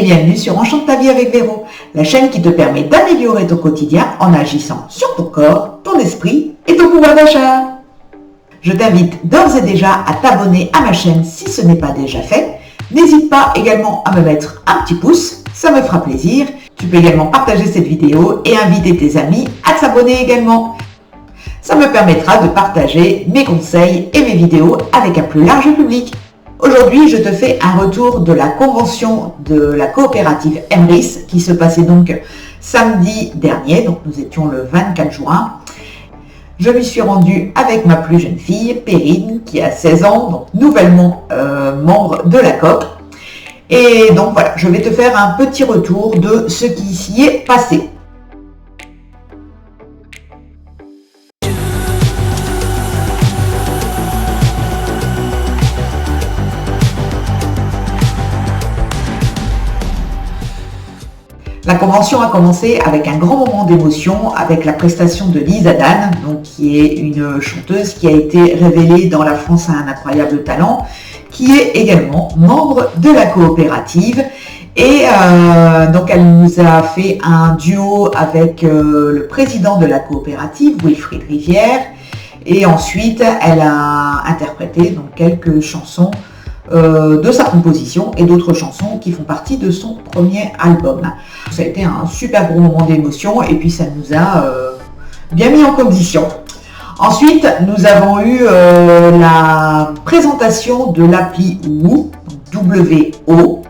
bienvenue sur Enchante ta vie avec Véro, la chaîne qui te permet d'améliorer ton quotidien en agissant sur ton corps, ton esprit et ton pouvoir d'achat. Je t'invite d'ores et déjà à t'abonner à ma chaîne si ce n'est pas déjà fait. N'hésite pas également à me mettre un petit pouce, ça me fera plaisir. Tu peux également partager cette vidéo et inviter tes amis à s'abonner également. Ça me permettra de partager mes conseils et mes vidéos avec un plus large public. Aujourd'hui, je te fais un retour de la convention de la coopérative Emrys qui se passait donc samedi dernier, donc nous étions le 24 juin. Je m'y suis rendue avec ma plus jeune fille, Perrine, qui a 16 ans, donc nouvellement membre de la COP. Et donc voilà, je vais te faire un petit retour de ce qui s'y est passé. La convention a commencé avec un grand moment d'émotion avec la prestation de Lisa Dan, donc qui est une chanteuse qui a été révélée dans La France a un incroyable talent, qui est également membre de la coopérative. Et donc elle nous a fait un duo avec le président de la coopérative, Wilfried Rivière, et ensuite elle a interprété donc quelques chansons de sa composition et d'autres chansons qui font partie de son premier album. Ça a été un super gros moment d'émotion et puis ça nous a bien mis en condition. Ensuite, nous avons eu la présentation de l'appli WO, W-O,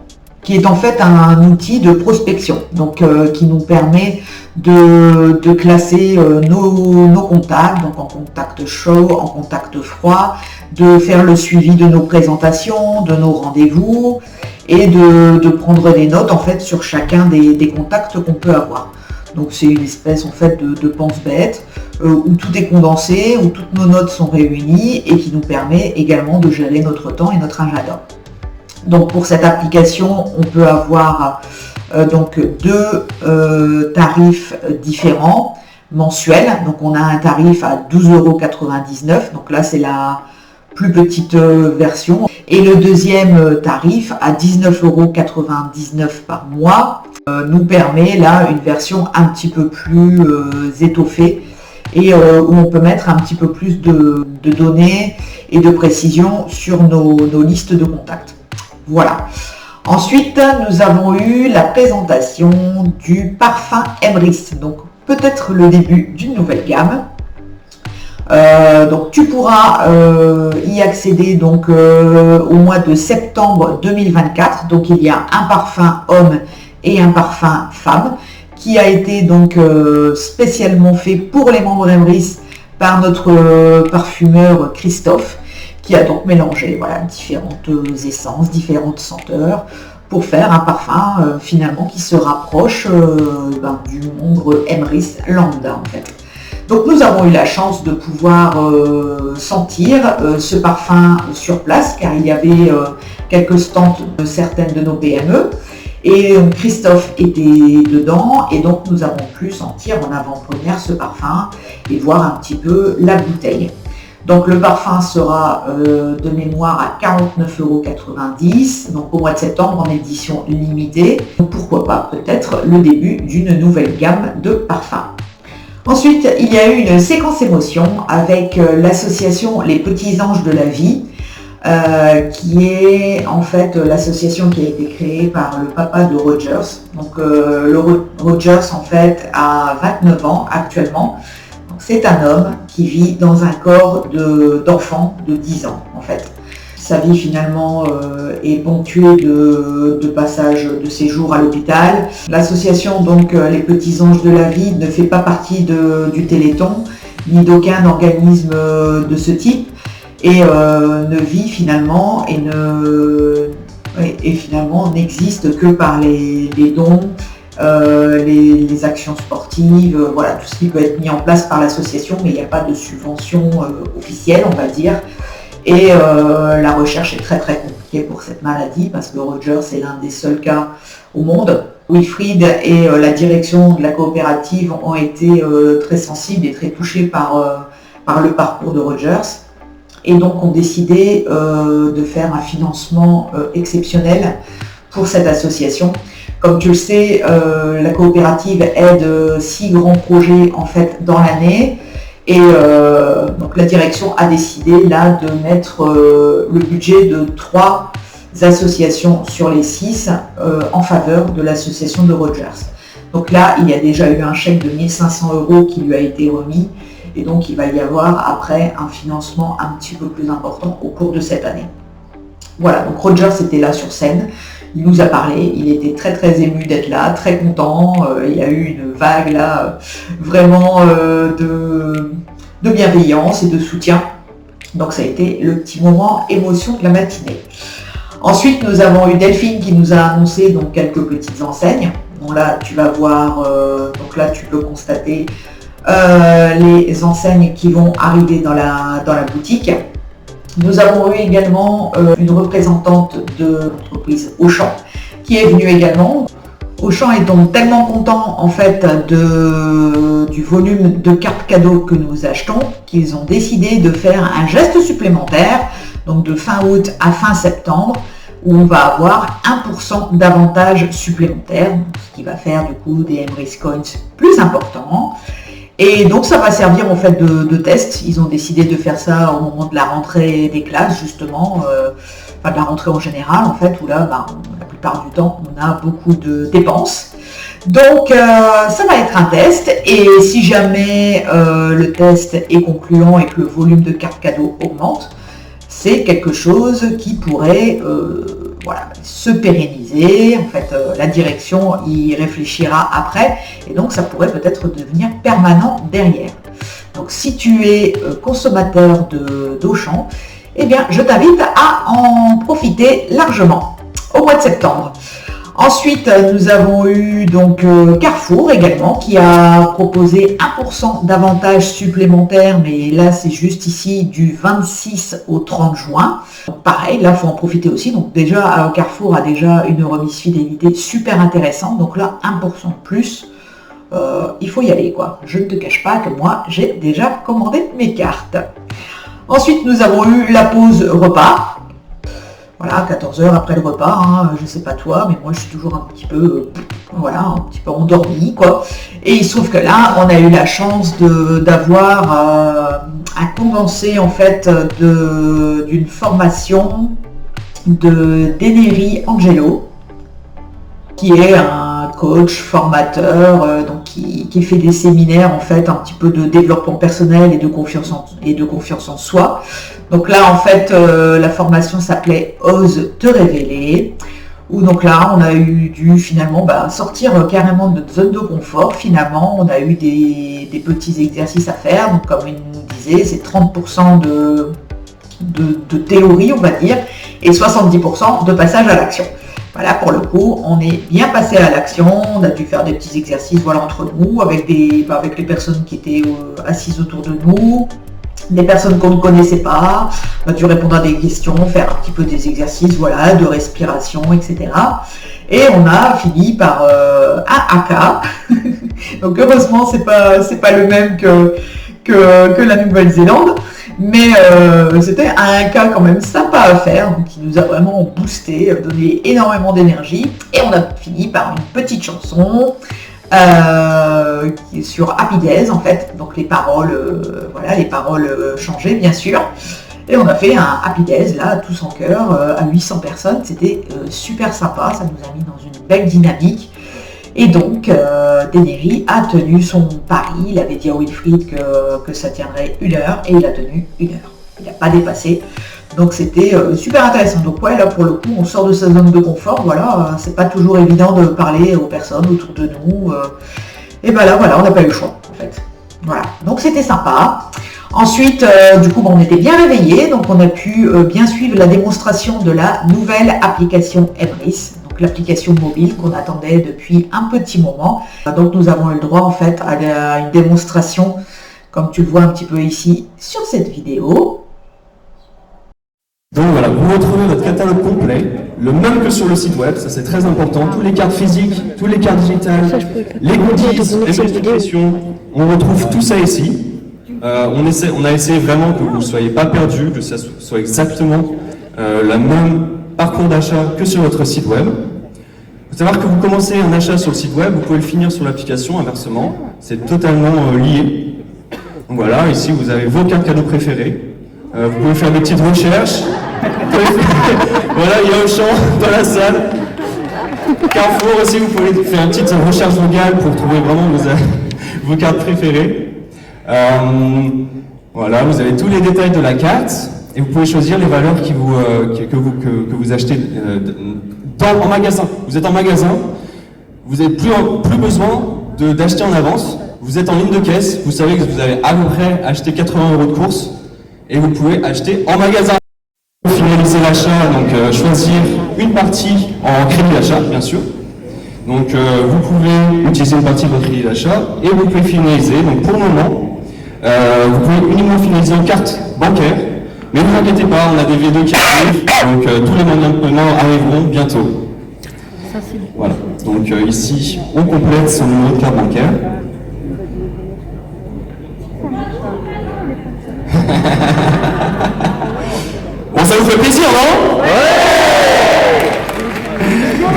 qui est en fait un outil de prospection, donc qui nous permet de classer nos contacts, donc en contact chaud, en contact froid, de faire le suivi de nos présentations, de nos rendez-vous et de prendre des notes en fait sur chacun des contacts qu'on peut avoir. Donc c'est une espèce en fait de pense-bête où tout est condensé, où toutes nos notes sont réunies et qui nous permet également de gérer notre temps et notre agenda. Donc pour cette application, on peut avoir donc deux tarifs différents mensuels. Donc on a un tarif à 12,99 €, donc là c'est la plus petite version. Et le deuxième tarif à 19,99 € par mois nous permet là une version un petit peu plus étoffée et où on peut mettre un petit peu plus de données et de précision sur nos listes de contacts. Voilà. Ensuite, nous avons eu la présentation du parfum Emrys, donc peut-être le début d'une nouvelle gamme. Donc tu pourras y accéder donc au mois de septembre 2024. Donc il y a un parfum homme et un parfum femme qui a été donc spécialement fait pour les membres Emrys par notre parfumeur Christophe, qui a donc mélangé voilà, différentes essences, différentes senteurs pour faire un parfum finalement qui se rapproche du membre Emrys lambda en fait. Donc nous avons eu la chance de pouvoir sentir ce parfum sur place car il y avait quelques stands de certaines de nos PME et Christophe était dedans et donc nous avons pu sentir en avant-première ce parfum et voir un petit peu la bouteille. Donc le parfum sera de mémoire à 49,90 €, donc au mois de septembre en édition limitée. Donc pourquoi pas peut-être le début d'une nouvelle gamme de parfums. Ensuite, il y a eu une séquence émotion avec l'association Les Petits Anges de la Vie, qui est en fait l'association qui a été créée par le papa de Rogers. Donc Rogers en fait a 29 ans actuellement. C'est un homme qui vit dans un corps d'enfant de 10 ans en fait. Sa vie finalement est ponctuée de passages de séjour à l'hôpital. L'association donc Les Petits Anges de la Vie ne fait pas partie du Téléthon ni d'aucun organisme de ce type et ne vit finalement et finalement n'existe que par les dons, les actions sportives, voilà tout ce qui peut être mis en place par l'association, mais il n'y a pas de subvention officielle on va dire. Et la recherche est très très compliquée pour cette maladie parce que Rogers est l'un des seuls cas au monde. Wilfried et la direction de la coopérative ont été très sensibles et très touchés par le parcours de Rogers et donc ont décidé de faire un financement exceptionnel pour cette association. Comme tu le sais, la coopérative aide 6 grands projets en fait dans l'année. Et donc la direction a décidé là de mettre le budget de 3 associations sur les 6 en faveur de l'association de Rogers. Donc là, il y a déjà eu un chèque de 1 500 € qui lui a été remis. Et donc, il va y avoir après un financement un petit peu plus important au cours de cette année. Voilà, donc Rogers était là sur scène. Il nous a parlé. Il était très très ému d'être là, très content. Il y a eu une vague là, vraiment de bienveillance et de soutien. Donc, ça a été le petit moment émotion de la matinée. Ensuite, nous avons eu Delphine qui nous a annoncé donc quelques petites enseignes. Bon, là, tu vas voir, donc là, tu peux constater les enseignes qui vont arriver dans la boutique. Nous avons eu également une représentante de l'entreprise Auchan qui est venue également. Auchan est donc tellement content en fait du volume de cartes cadeaux que nous achetons qu'ils ont décidé de faire un geste supplémentaire, donc de fin août à fin septembre, où on va avoir 1% d'avantages supplémentaires, ce qui va faire du coup des Emrys Coins plus importants. Et donc ça va servir en fait de test. Ils ont décidé de faire ça au moment de la rentrée des classes justement, enfin de la rentrée en général en fait, où là la plupart du temps on a beaucoup de dépenses. Donc ça va être un test et si jamais le test est concluant et que le volume de cartes cadeaux augmente, c'est quelque chose qui pourrait se pérenniser. En fait, la direction y réfléchira après et donc ça pourrait peut-être devenir permanent derrière. Donc si tu es consommateur d'Auchan, eh bien je t'invite à en profiter largement au mois de septembre. Ensuite, nous avons eu donc Carrefour également qui a proposé 1% d'avantages supplémentaires, mais là c'est juste ici du 26 au 30 juin. Donc pareil, là il faut en profiter aussi. Donc déjà Carrefour a déjà une remise fidélité super intéressante. Donc là 1% de plus, il faut y aller quoi. Je ne te cache pas que moi j'ai déjà commandé mes cartes. Ensuite nous avons eu la pause repas. Voilà, 14 h après le repas, hein, je sais pas toi, mais moi je suis toujours un petit peu endormi, quoi. Et il se trouve que là, on a eu la chance d'avoir un condensé, en fait, d'une formation d'Eneri Angelo, qui est un coach, formateur, donc qui fait des séminaires, en fait, un petit peu de développement personnel et de confiance en soi. Donc là, en fait, la formation s'appelait « Ose te révéler », où donc là, on a eu dû finalement sortir carrément de notre zone de confort. Finalement, on a eu des petits exercices à faire. Donc comme il nous disait, c'est 30% de théorie, on va dire, et 70% de passage à l'action. Voilà, pour le coup, on est bien passé à l'action. On a dû faire des petits exercices entre nous, avec les personnes qui étaient assises autour de nous. Des personnes qu'on ne connaissait pas, on a dû répondre à des questions, faire un petit peu des exercices de respiration, etc. Et on a fini par un AK. Donc heureusement, c'est pas le même que la Nouvelle-Zélande, mais c'était un AK quand même sympa à faire, donc qui nous a vraiment boosté, donné énormément d'énergie. Et on a fini par une petite chanson. Qui est sur Happy Days en fait, donc les paroles changeaient bien sûr, et on a fait un Happy Days là tous en chœur à 800 personnes, c'était super sympa, ça nous a mis dans une belle dynamique. Et donc Eneri a tenu son pari, il avait dit à Wilfried que ça tiendrait 1 heure et il a tenu 1 heure, il n'a pas dépassé. Donc c'était super intéressant. Donc ouais, là pour le coup, on sort de sa zone de confort. C'est pas toujours évident de parler aux personnes autour de nous. Et là, on n'a pas eu le choix en fait. Voilà. Donc c'était sympa. Ensuite, du coup, on était bien réveillés. Donc on a pu bien suivre la démonstration de la nouvelle application Emrys. Donc l'application mobile qu'on attendait depuis un petit moment. Donc nous avons eu le droit en fait à une démonstration, comme tu le vois un petit peu ici sur cette vidéo. Donc voilà, vous retrouvez votre catalogue complet, le même que sur le site web, ça c'est très important, toutes les cartes physiques, toutes les cartes digitales, les goodies, les subscriptions, on retrouve tout ça ici. On a essayé vraiment que vous ne soyez pas perdus, que ça soit exactement le même parcours d'achat que sur votre site web. faut savoir que vous commencez un achat sur le site web, vous pouvez le finir sur l'application, inversement. C'est totalement lié. Donc voilà, ici vous avez vos cartes cadeaux préférées. Vous pouvez faire des petites recherches. Voilà, il y a Auchan dans la salle. Carrefour aussi, vous pouvez faire une petite recherche vocale pour trouver vraiment vos cartes préférées. Voilà, vous avez tous les détails de la carte et vous pouvez choisir les valeurs que vous achetez en magasin. Vous êtes en magasin, vous n'avez plus besoin d'acheter en avance. Vous êtes en ligne de caisse, vous savez que vous avez à peu près acheté 80 € de course et vous pouvez acheter en magasin. Pour finaliser l'achat, donc choisir une partie en crédit d'achat, bien sûr. Donc vous pouvez utiliser une partie de votre crédit d'achat et vous pouvez finaliser. Donc pour le moment, vous pouvez uniquement finaliser en carte bancaire. Mais ne vous inquiétez pas, on a des V2 qui arrivent, donc tous les moyens de paiement arriveront bientôt. Voilà, donc ici, on complète son numéro de carte bancaire. Bon, ça vous fait plaisir, non? Ouais.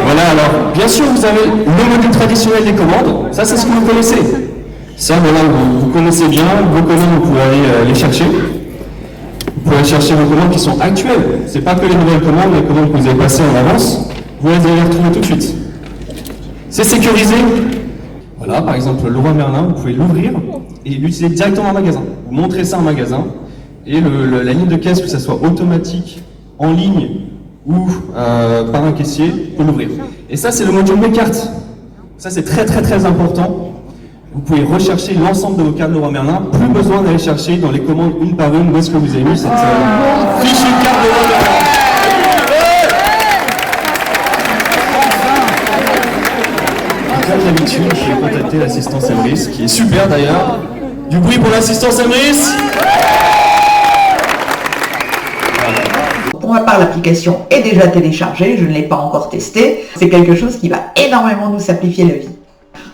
Voilà, alors, bien sûr, vous avez le modèle traditionnel des commandes. Ça, c'est ce que vous connaissez. Ça, voilà, vous connaissez bien. Vos commandes, vous pouvez aller les chercher. Vous pouvez aller chercher vos commandes qui sont actuelles. C'est pas que les nouvelles commandes, les commandes que vous avez passées en avance. Vous allez les retrouver tout de suite. C'est sécurisé. Voilà, par exemple, Leroy Merlin, vous pouvez l'ouvrir et l'utiliser directement en magasin. Vous montrez ça en magasin. Et la ligne de caisse, que ce soit automatique, en ligne ou par un caissier, peut l'ouvrir. Et ça, c'est le module Mes cartes. Ça, c'est très très très important. Vous pouvez rechercher l'ensemble de vos cartes Leroy Merlin. Plus besoin d'aller chercher dans les commandes une par une où est-ce que vous avez mis cette fichue de carte Leroy Merlin. Comme d'habitude, je vais contacter l'assistance Emrys, qui est super d'ailleurs. Du bruit pour l'assistance Emrys. Pour ma part, l'application est déjà téléchargée, je ne l'ai pas encore testée. C'est quelque chose qui va énormément nous simplifier la vie.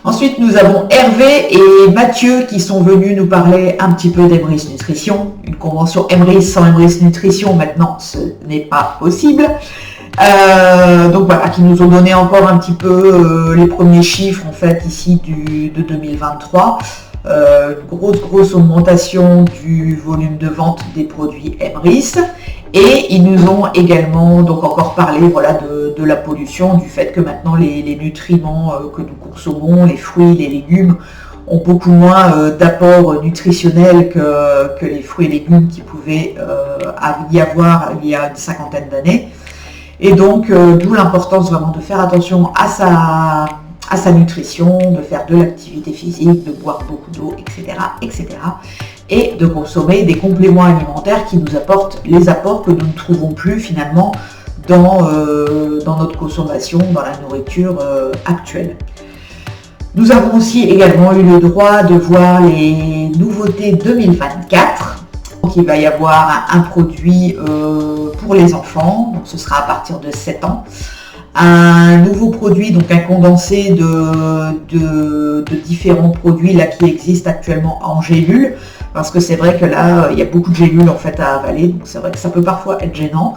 Ensuite, nous avons Hervé et Mathieu qui sont venus nous parler un petit peu d'Emrys Nutrition. Une convention Emrys sans Emrys Nutrition, maintenant, ce n'est pas possible. Donc voilà, qui nous ont donné encore un petit peu les premiers chiffres en fait ici de 2023. Une grosse augmentation du volume de vente des produits Emrys. Et ils nous ont également donc encore parlé voilà, de la pollution, du fait que maintenant les nutriments que nous consommons, les fruits, les légumes, ont beaucoup moins d'apports nutritionnels que les fruits et légumes qui pouvaient y avoir il y a une cinquantaine d'années. Et donc, d'où l'importance vraiment de faire attention à sa nutrition, de faire de l'activité physique, de boire beaucoup d'eau, etc., etc. Et de consommer des compléments alimentaires qui nous apportent les apports que nous ne trouvons plus finalement dans notre consommation, dans la nourriture actuelle. Nous avons aussi également eu le droit de voir les nouveautés 2024. Donc, il va y avoir un produit pour les enfants, donc ce sera à partir de 7 ans. Un nouveau produit, donc un condensé de différents produits là, qui existent actuellement en gélules, parce que c'est vrai que là, il y a beaucoup de gélules en fait à avaler, donc c'est vrai que ça peut parfois être gênant.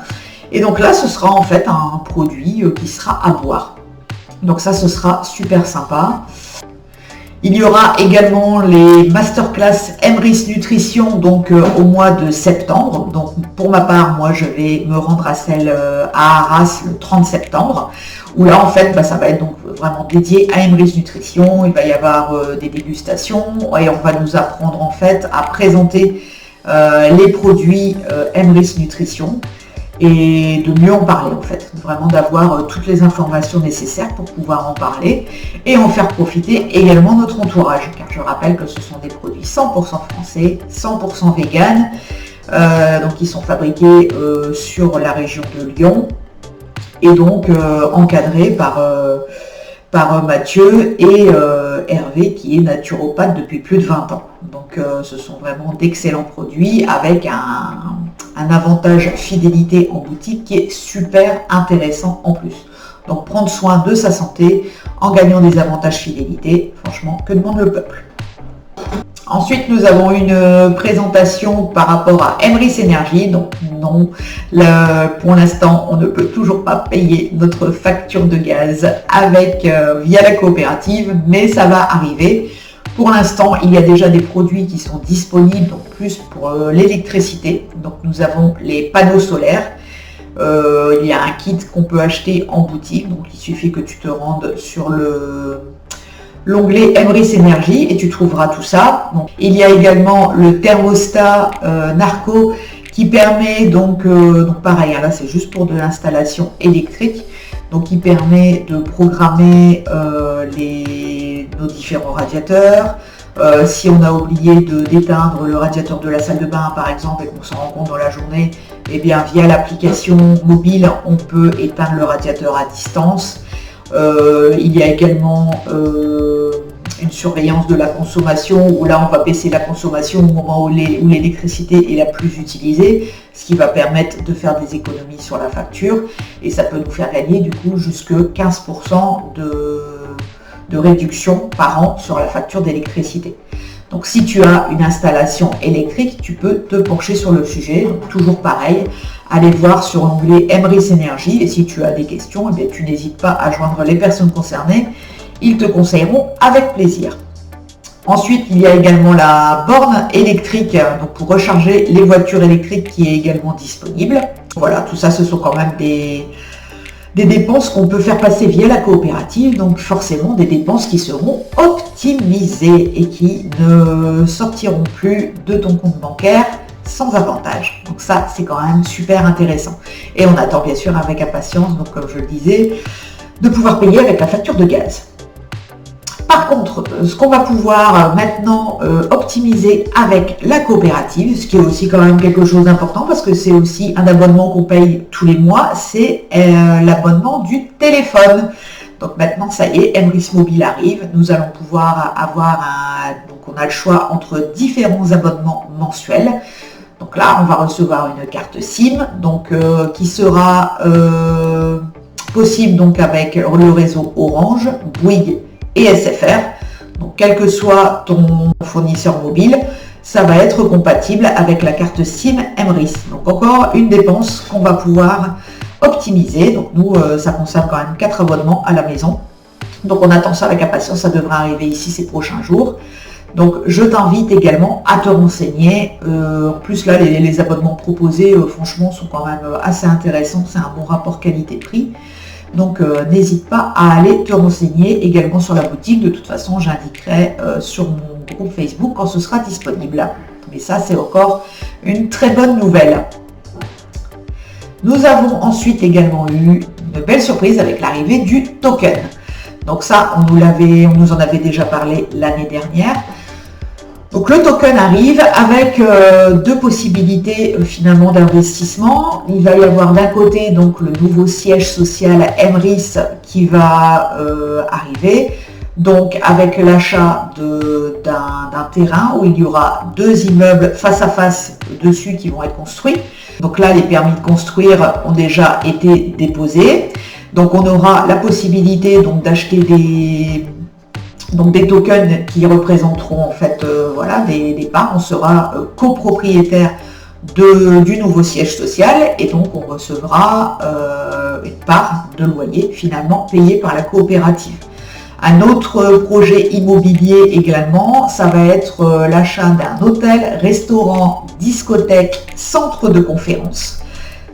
Et donc là, ce sera en fait un produit qui sera à boire. Donc ça, ce sera super sympa. Il y aura également les masterclass Emrys Nutrition donc au mois de septembre. Donc pour ma part, moi je vais me rendre à celle à Arras le 30 septembre. Où là en fait ça va être donc vraiment dédié à Emrys Nutrition. Il va y avoir des dégustations et on va nous apprendre en fait à présenter les produits Emrys Nutrition. Et de mieux en parler en fait, vraiment d'avoir toutes les informations nécessaires pour pouvoir en parler et en faire profiter également notre entourage, car je rappelle que ce sont des produits 100% français, 100% vegan, donc ils sont fabriqués sur la région de Lyon et donc encadrés par Mathieu et Hervé qui est naturopathe depuis plus de 20 ans. Donc ce sont vraiment d'excellents produits avec un avantage fidélité en boutique qui est super intéressant en plus. Donc prendre soin de sa santé en gagnant des avantages fidélité, franchement, que demande le peuple. Ensuite, nous avons une présentation par rapport à Emrys Energy. Donc non, pour l'instant, on ne peut toujours pas payer notre facture de gaz via la coopérative, mais ça va arriver. Pour l'instant, il y a déjà des produits qui sont disponibles, donc plus pour l'électricité. Donc nous avons les panneaux solaires. Il y a un kit qu'on peut acheter en boutique, donc il suffit que tu te rendes sur l'onglet Emrys Energy et tu trouveras tout ça. Donc, il y a également le thermostat Narco qui permet donc pareil, hein, là c'est juste pour de l'installation électrique, donc il permet de programmer nos différents radiateurs. Si on a oublié d'éteindre le radiateur de la salle de bain par exemple et qu'on s'en rend compte dans la journée, eh bien via l'application mobile on peut éteindre le radiateur à distance. Il y a également une surveillance de la consommation où là on va baisser la consommation au moment où l'électricité est la plus utilisée, ce qui va permettre de faire des économies sur la facture et ça peut nous faire gagner du coup jusque 15% de réduction par an sur la facture d'électricité. Donc si tu as une installation électrique, tu peux te pencher sur le sujet. Donc toujours pareil, allez voir sur l'onglet Emrys Energy et si tu as des questions, eh bien, tu n'hésites pas à joindre les personnes concernées. Ils te conseilleront avec plaisir. Ensuite, il y a également la borne électrique donc pour recharger les voitures électriques qui est également disponible. Voilà, tout ça, ce sont quand même des dépenses qu'on peut faire passer via la coopérative, donc forcément des dépenses qui seront optimisées et qui ne sortiront plus de ton compte bancaire sans avantage. Donc ça, c'est quand même super intéressant. Et on attend bien sûr avec impatience, donc comme je le disais, de pouvoir payer avec la facture de gaz. Par contre, ce qu'on va pouvoir maintenant optimiser avec la coopérative, ce qui est aussi quand même quelque chose d'important parce que c'est aussi un abonnement qu'on paye tous les mois, c'est l'abonnement du téléphone. Donc maintenant, ça y est, Emrys Mobile arrive. Nous allons pouvoir avoir donc on a le choix entre différents abonnements mensuels. Donc là, on va recevoir une carte SIM, donc qui sera possible donc avec le réseau Orange, Bouygues et SFR. Donc quel que soit ton fournisseur mobile, ça va être compatible avec la carte SIM Emrys. Donc encore une dépense qu'on va pouvoir optimiser. Donc nous, ça concerne quand même 4 abonnements à la maison. Donc on attend ça avec impatience, ça devrait arriver ici ces prochains jours. Donc je t'invite également à te renseigner. En plus là, les abonnements proposés, franchement, sont quand même assez intéressants. C'est un bon rapport qualité-prix. Donc n'hésite pas à aller te renseigner également sur la boutique. De toute façon, j'indiquerai sur mon groupe Facebook quand ce sera disponible. Mais ça, c'est encore une très bonne nouvelle. Nous avons ensuite également eu une belle surprise avec l'arrivée du token. Donc ça, on nous en avait déjà parlé l'année dernière. Donc le token arrive avec 2 possibilités finalement d'investissement. Il va y avoir d'un côté donc le nouveau siège social Emrys qui va arriver, donc avec l'achat d'un terrain où il y aura 2 immeubles face à face dessus qui vont être construits. Donc là, les permis de construire ont déjà été déposés. Donc on aura la possibilité donc d'acheter des tokens qui représenteront en fait des parts. On sera copropriétaire du nouveau siège social et donc on recevra une part de loyer finalement payée par la coopérative. Un autre projet immobilier également, ça va être l'achat d'un hôtel, restaurant, discothèque, centre de conférence.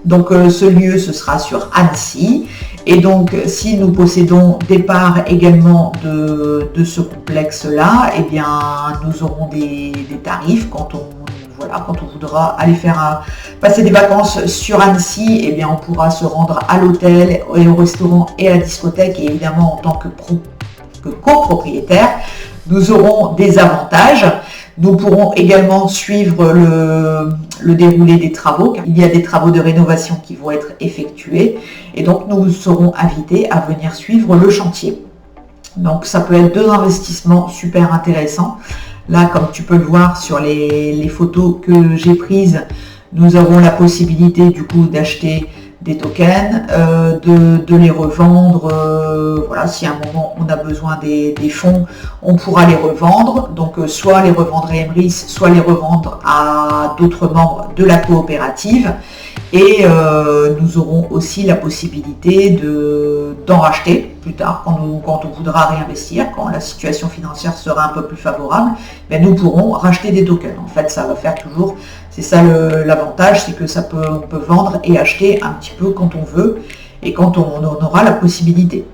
Donc ce lieu, ce sera sur Annecy. Et donc si nous possédons des parts également de ce complexe-là, eh bien nous aurons des tarifs quand on voudra aller passer des vacances sur Annecy, eh bien on pourra se rendre à l'hôtel et au restaurant et à la discothèque, et évidemment en tant que copropriétaire, nous aurons des avantages. Nous pourrons également suivre le déroulé des travaux, car il y a des travaux de rénovation qui vont être effectués et donc nous serons invités à venir suivre le chantier. Donc ça peut être 2 investissements super intéressants. Là, comme tu peux le voir sur les photos que j'ai prises, nous avons la possibilité du coup d'acheter des tokens, de les revendre, si à un moment on a besoin des fonds, on pourra les revendre. Donc soit les revendre à Emrys, soit les revendre à d'autres membres de la coopérative. Et nous aurons aussi la possibilité d'en racheter plus tard, quand on voudra réinvestir, quand la situation financière sera un peu plus favorable, ben nous pourrons racheter des tokens. En fait, ça va faire toujours, c'est ça l'avantage, c'est que on peut vendre et acheter un petit peu quand on veut et quand on en aura la possibilité.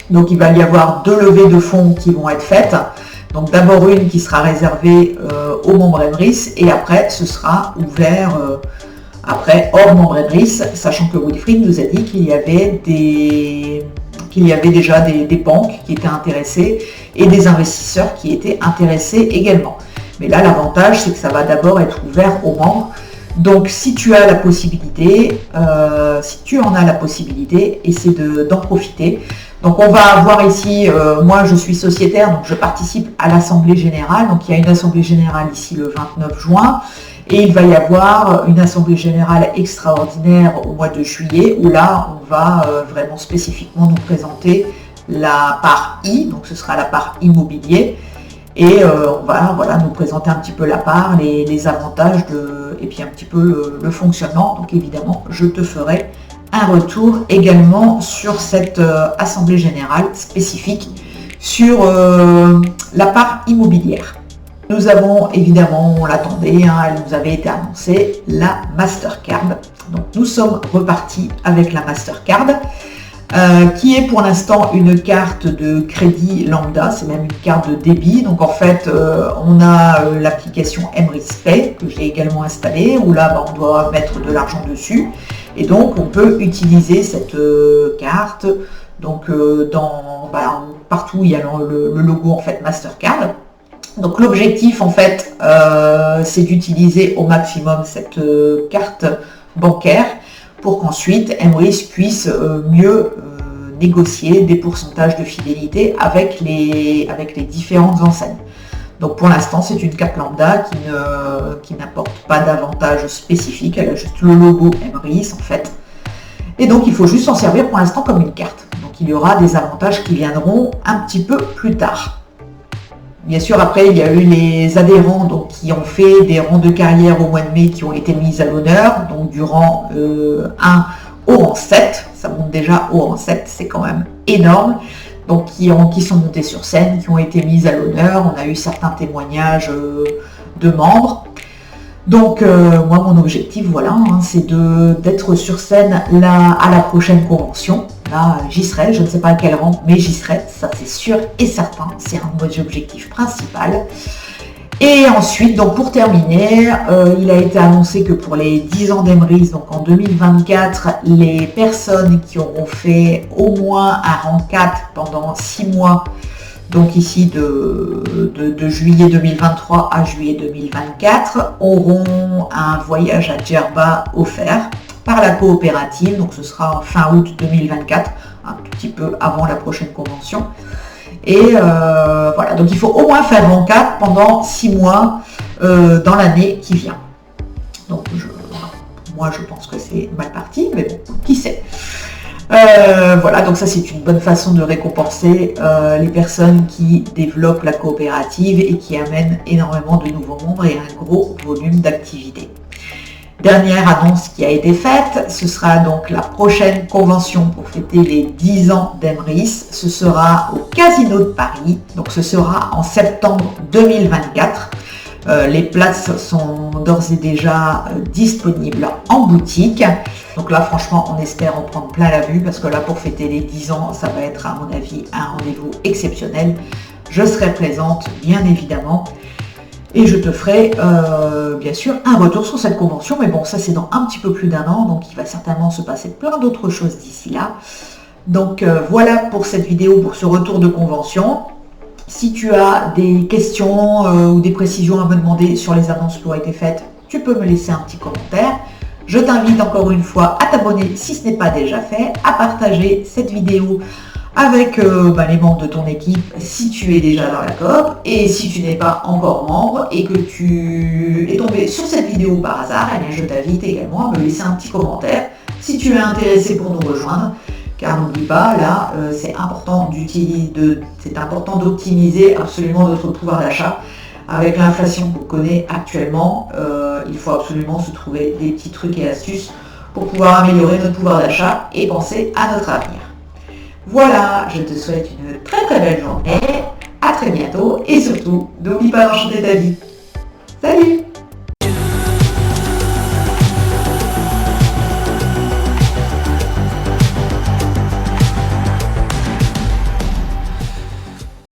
Donc il va y avoir 2 levées de fonds qui vont être faites. Donc d'abord une qui sera réservée aux membres Emrys et après ce sera ouvert hors membre Emrys, sachant que Wilfried nous a dit qu'il y avait déjà des banques qui étaient intéressées et des investisseurs qui étaient intéressés également. Mais là, l'avantage, c'est que ça va d'abord être ouvert aux membres. Donc, si tu as la possibilité, essaie d'en profiter. Donc, on va avoir ici, moi, je suis sociétaire, donc je participe à l'Assemblée Générale. Donc, il y a une Assemblée Générale ici le 29 juin. Et il va y avoir une assemblée générale extraordinaire au mois de juillet où là, on va vraiment spécifiquement nous présenter la part I, donc ce sera la part immobilier. Et on va nous présenter un petit peu la part, les avantages et puis un petit peu le fonctionnement. Donc évidemment, je te ferai un retour également sur cette assemblée générale spécifique sur la part immobilière. Nous avons évidemment, on l'attendait, elle nous avait été annoncée, la Mastercard. Donc nous sommes repartis avec la Mastercard, qui est pour l'instant une carte de crédit lambda, c'est même une carte de débit. Donc en fait, on a l'application Emrys Pay, que j'ai également installée, où là, on doit mettre de l'argent dessus. Et donc on peut utiliser cette carte donc, partout où il y a le logo en fait Mastercard. Donc l'objectif en fait c'est d'utiliser au maximum cette carte bancaire pour qu'ensuite Emrys puisse mieux négocier des pourcentages de fidélité avec les différentes enseignes. Donc pour l'instant c'est une carte lambda qui n'apporte pas d'avantages spécifiques, elle a juste le logo Emrys en fait. Et donc il faut juste s'en servir pour l'instant comme une carte. Donc il y aura des avantages qui viendront un petit peu plus tard. Bien sûr, après, il y a eu les adhérents donc, qui ont fait des rangs de carrière au mois de mai qui ont été mis à l'honneur, donc du rang 1 au rang 7. Ça monte déjà au rang 7, c'est quand même énorme. Donc, qui sont montés sur scène, qui ont été mis à l'honneur. On a eu certains témoignages de membres. Donc, moi, mon objectif, voilà, c'est d'être sur scène là, à la prochaine convention. Là, j'y serai, je ne sais pas à quel rang, mais j'y serai, ça c'est sûr et certain, c'est un de mes objectifs principal. Et ensuite, donc pour terminer, il a été annoncé que pour les 10 ans d'Emrys, donc en 2024, les personnes qui auront fait au moins un rang 4 pendant 6 mois, donc ici de juillet 2023 à juillet 2024, auront un voyage à Djerba offert par la coopérative, donc ce sera fin août 2024, un tout petit peu avant la prochaine convention. Et voilà, donc il faut au moins faire rang 4 pendant 6 mois dans l'année qui vient. Donc moi je pense que c'est mal parti, mais bon, qui sait. Voilà, donc ça c'est une bonne façon de récompenser les personnes qui développent la coopérative et qui amènent énormément de nouveaux membres et un gros volume d'activité. Dernière annonce qui a été faite, ce sera donc la prochaine convention pour fêter les 10 ans d'Emrys. Ce sera au Casino de Paris, donc ce sera en septembre 2024. Les places sont d'ores et déjà disponibles en boutique. Donc là, franchement, on espère en prendre plein la vue parce que là, pour fêter les 10 ans, ça va être, à mon avis, un rendez-vous exceptionnel. Je serai présente, bien évidemment. Et je te ferai, bien sûr, un retour sur cette convention. Mais bon, ça, c'est dans un petit peu plus d'un an. Donc, il va certainement se passer plein d'autres choses d'ici là. Donc, voilà pour cette vidéo, pour ce retour de convention. Si tu as des questions ou des précisions à me demander sur les annonces qui ont été faites, tu peux me laisser un petit commentaire. Je t'invite encore une fois à t'abonner si ce n'est pas déjà fait, à partager cette vidéo avec les membres de ton équipe si tu es déjà dans la coop, et si tu n'es pas encore membre et que tu es tombé sur cette vidéo par hasard, eh bien, je t'invite également à me laisser un petit commentaire si tu es intéressé pour nous rejoindre, car n'oublie pas, là, c'est important d'optimiser absolument notre pouvoir d'achat. Avec l'inflation qu'on connaît actuellement, il faut absolument se trouver des petits trucs et astuces pour pouvoir améliorer notre pouvoir d'achat et penser à notre avenir. Voilà, je te souhaite une très très belle journée, à très bientôt et surtout, n'oublie pas d'enchanter ta vie. Salut!